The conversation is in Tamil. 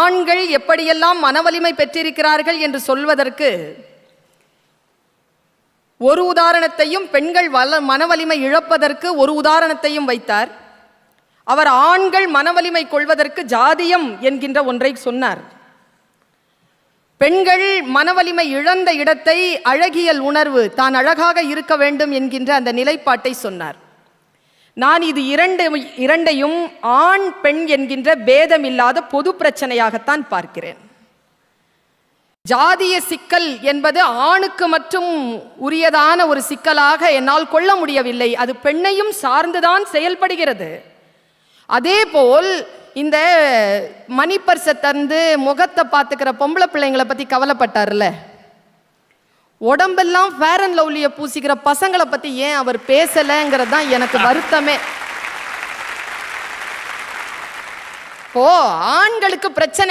ஆண்கள் எப்படியெல்லாம் மனவலிமை பெற்றிருக்கிறார்கள் என்று சொல்வதற்கு ஒரு உதாரணத்தையும், பெண்கள் மனவலிமை இழப்பதற்கு ஒரு உதாரணத்தையும் வைத்தார். அவர் ஆண்கள் மனவலிமை கொள்வதற்கு ஜாதியம் என்கின்ற ஒன்றை சொன்னார். பெண்கள் மனவலிமை இழந்த இடத்தை அழகியல் உணர்வு, தான் அழகாக இருக்க வேண்டும் என்கின்ற அந்த நிலைப்பாட்டை சொன்னார். நான் இது இரண்டையும் ஆண் பெண் என்கின்ற பேதம் இல்லாத பொது பிரச்சனையாகத்தான் பார்க்கிறேன். ஜாதிய சிக்கல் என்பது ஆணுக்கு மட்டும் உரியதான ஒரு சிக்கலாக என்னால் கொள்ள முடியவில்லை. அது பெண்ணையும் சார்ந்துதான் செயல்படுகிறது. அதேபோல் இந்த மணிப்பர்சை தந்து முகத்தை பார்த்துக்கிற பொம்பளை பிள்ளைங்களை பற்றி கவலைப்பட்டார்ல, உடம்பெல்லாம் ஃபேர் அண்ட் லவ்லியை பூசிக்கிற பசங்களை பற்றி ஏன் அவர் பேசலைங்கிறது தான் எனக்கு வருத்தமே. ஆண்களுக்கு பிரச்சனை